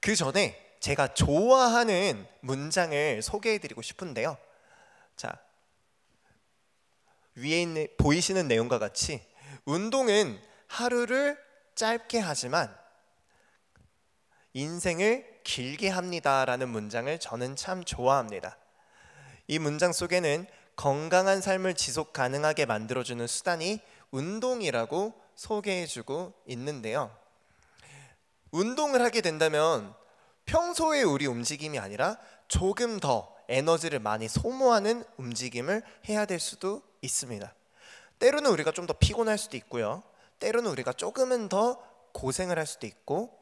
그 전에 제가 좋아하는 문장을 소개해드리고 싶은데요. 자, 위에 있는 보이시는 내용과 같이 운동은 하루를 짧게 하지만 인생을 길게 합니다라는 문장을 저는 참 좋아합니다. 이 문장 속에는 건강한 삶을 지속 가능하게 만들어주는 수단이 운동이라고 소개해주고 있는데요. 운동을 하게 된다면 평소에 우리 움직임이 아니라 조금 더 에너지를 많이 소모하는 움직임을 해야 될 수도 있습니다. 때로는 우리가 좀 더 피곤할 수도 있고요. 때로는 우리가 조금은 더 고생을 할 수도 있고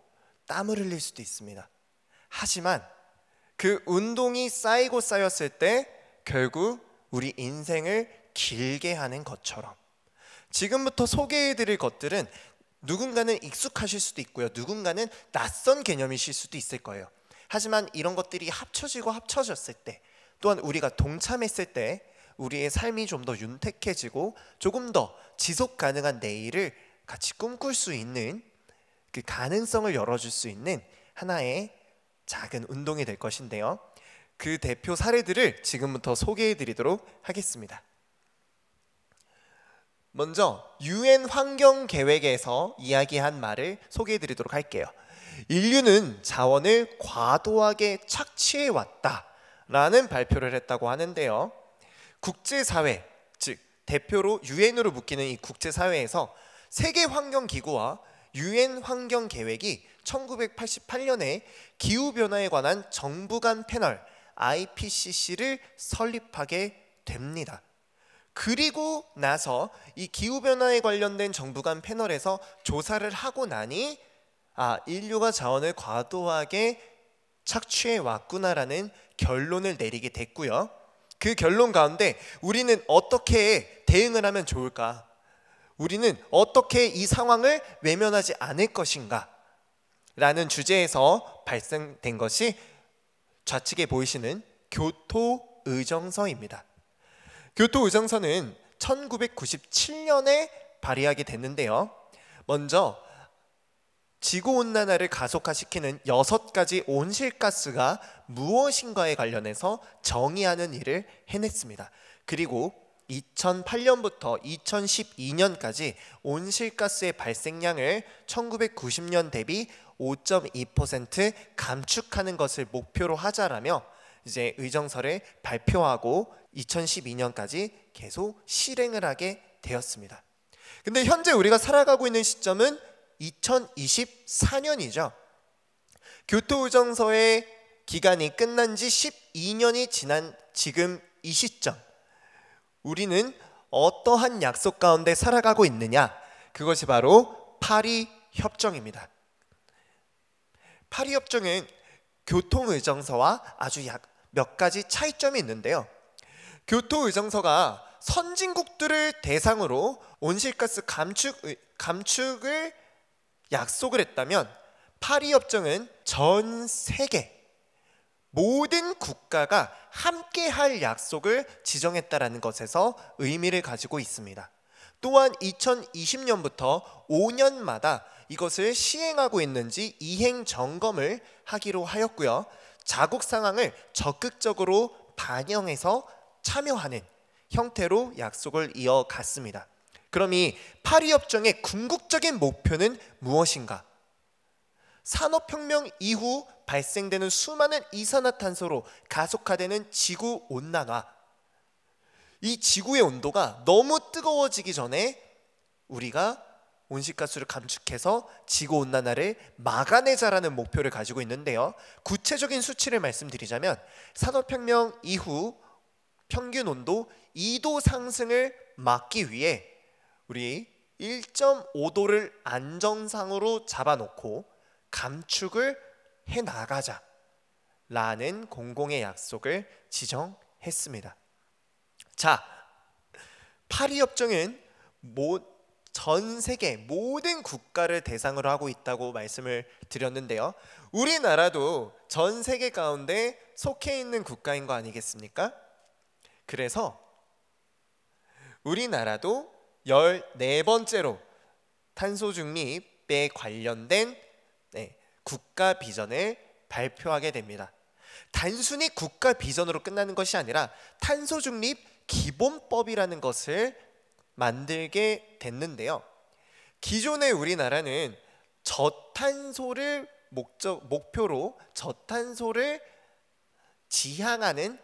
땀을 흘릴 수도 있습니다. 하지만 그 운동이 쌓이고 쌓였을 때 결국 우리 인생을 길게 하는 것처럼 지금부터 소개해드릴 것들은 누군가는 익숙하실 수도 있고요. 누군가는 낯선 개념이실 수도 있을 거예요. 하지만 이런 것들이 합쳐지고 합쳐졌을 때 또한 우리가 동참했을 때 우리의 삶이 좀 더 윤택해지고 조금 더 지속 가능한 내일을 같이 꿈꿀 수 있는 그 가능성을 열어줄 수 있는 하나의 작은 운동이 될 것인데요. 그 대표 사례들을 지금부터 소개해 드리도록 하겠습니다. 먼저 UN 환경계획에서 이야기한 말을 소개해 드리도록 할게요. 인류는 자원을 과도하게 착취해 왔다라는 발표를 했다고 하는데요. 국제사회, 즉 대표로 UN으로 묶이는 이 국제사회에서 세계환경기구와 UN 환경계획이 1988년에 기후변화에 관한 정부 간 패널 IPCC를 설립하게 됩니다. 그리고 나서 이 기후변화에 관련된 정부 간 패널에서 조사를 하고 나니 인류가 자원을 과도하게 착취해 왔구나라는 결론을 내리게 됐고요. 그 결론 가운데 우리는 어떻게 대응을 하면 좋을까? 우리는 어떻게 이 상황을 외면하지 않을 것인가? 라는 주제에서 발생된 것이 좌측에 보이시는 교토의정서입니다. 교토의정서는 1997년에 발의하게 됐는데요. 먼저 지구온난화를 가속화시키는 6가지 온실가스가 무엇인가에 관련해서 정의하는 일을 해냈습니다. 그리고 2008년부터 2012년까지 온실가스의 발생량을 1990년 대비 5.2% 감축하는 것을 목표로 하자라며 이제 의정서를 발표하고 2012년까지 계속 실행을 하게 되었습니다. 근데 현재 우리가 살아가고 있는 시점은 2024년이죠. 교토의정서의 기간이 끝난 지 12년이 지난 지금 이 시점, 우리는 어떠한 약속 가운데 살아가고 있느냐? 그것이 바로 파리협정입니다. 파리협정은 교통의정서와 아주 몇 가지 차이점이 있는데요. 교토의정서가 선진국들을 대상으로 온실가스 감축을 약속을 했다면 파리협정은 전 세계 모든 국가가 함께 할 약속을 지정했다라는 것에서 의미를 가지고 있습니다. 또한 2020년부터 5년마다 이것을 시행하고 있는지 이행 점검을 하기로 하였고요. 자국 상황을 적극적으로 반영해서 참여하는 형태로 약속을 이어갔습니다. 그럼 이 파리협정의 궁극적인 목표는 무엇인가? 산업혁명 이후 발생되는 수많은 이산화탄소로 가속화되는 지구온난화, 이 지구의 온도가 너무 뜨거워지기 전에 우리가 온실가스를 감축해서 지구온난화를 막아내자라는 목표를 가지고 있는데요. 구체적인 수치를 말씀드리자면 산업혁명 이후 평균 온도 2도 상승을 막기 위해 우리 1.5도를 안정상으로 잡아놓고 감축을 해나가자라는 공공의 약속을 지정했습니다. 자, 파리협정은 전 세계 모든 국가를 대상으로 하고 있다고 말씀을 드렸는데요. 우리나라도 전 세계 가운데 속해 있는 국가인 거 아니겠습니까? 그래서 우리나라도 14번째로 탄소 중립에 관련된 국가 비전을 발표하게 됩니다. 단순히 국가 비전으로 끝나는 것이 아니라 탄소 중립 기본법이라는 것을 만들게 됐는데요. 기존의 우리나라는 저탄소를 목표로 저탄소를 지향하며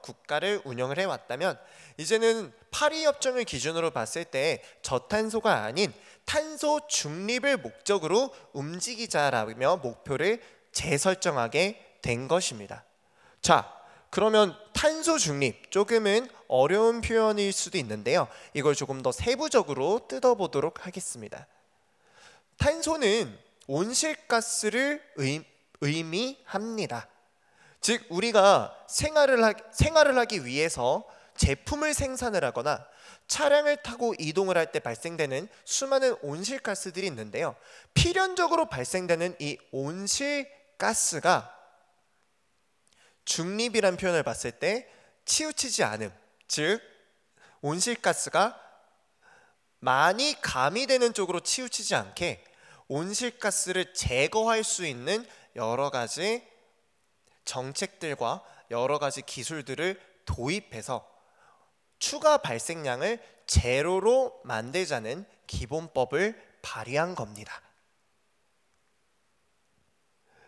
국가를 운영을 해왔다면, 이제는 파리 협정을 기준으로 봤을 때 저탄소가 아닌 탄소 중립을 목적으로 움직이자라며 목표를 재설정하게 된 것입니다. 자, 그러면 탄소 중립, 조금은 어려운 표현일 수도 있는데요. 이걸 조금 더 세부적으로 뜯어보도록 하겠습니다. 탄소는 온실가스를 의미합니다. 즉, 우리가 생활을 하기 위해서 제품을 생산을 하거나 차량을 타고 이동을 할 때 발생되는 수많은 온실가스들이 있는데요. 필연적으로 발생되는 이 온실가스가 중립이란 표현을 봤을 때 치우치지 않음, 즉 온실가스가 많이 가미되는 쪽으로 치우치지 않게 온실가스를 제거할 수 있는 여러 가지 정책들과 여러 가지 기술들을 도입해서 추가 발생량을 제로로 만들자는 기본법을 발의한 겁니다.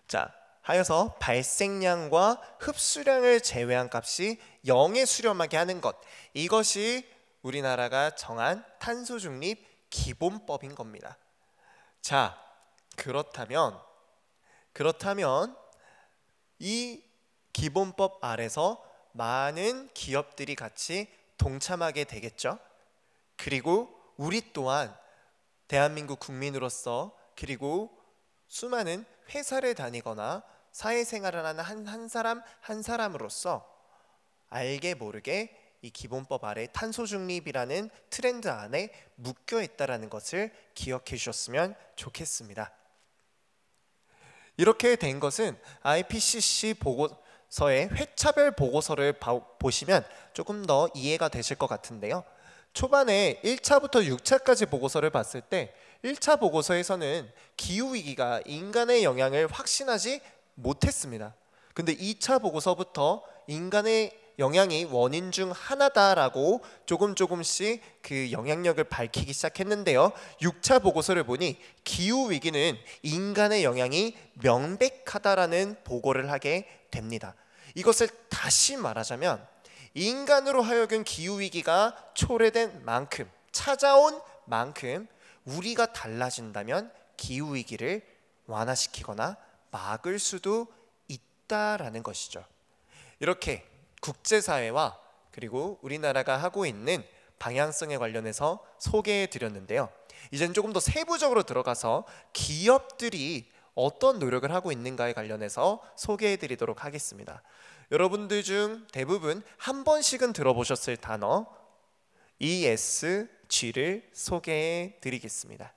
자, 하여서 발생량과 흡수량을 제외한 값이 0에 수렴하게 하는 것, 이것이 우리나라가 정한 탄소 중립 기본법인 겁니다. 자, 그렇다면 이 기본법 아래서 많은 기업들이 같이 동참하게 되겠죠. 그리고 우리 또한 대한민국 국민으로서, 그리고 수많은 회사를 다니거나 사회생활을 하는 한 사람 한 사람으로서 알게 모르게 이 기본법 아래 탄소 중립이라는 트렌드 안에 묶여 있다라는 것을 기억해 주셨으면 좋겠습니다. 이렇게 된 것은 IPCC 보고서의 회차별 보고서를 보시면 조금 더 이해가 되실 것 같은데요. 초반에 1차부터 6차까지 보고서를 봤을 때 1차 보고서에서는 기후위기가 인간의 영향을 확신하지 못했습니다. 근데 2차 보고서부터 인간의 영향이 원인 중 하나다라고 조금씩 그 영향력을 밝히기 시작했는데요. 6차 보고서를 보니 기후위기는 인간의 영향이 명백하다라는 보고를 하게 됩니다. 이것을 다시 말하자면 인간으로 하여금 기후위기가 초래된 만큼, 찾아온 만큼 우리가 달라진다면 기후위기를 완화시키거나 막을 수도 있다라는 것이죠. 이렇게 국제사회와 그리고 우리나라가 하고 있는 방향성에 관련해서 소개해 드렸는데요. 이제는 조금 더 세부적으로 들어가서 기업들이 어떤 노력을 하고 있는가에 관련해서 소개해 드리도록 하겠습니다. 여러분들 중 대부분 한 번씩은 들어보셨을 단어 ESG를 소개해 드리겠습니다.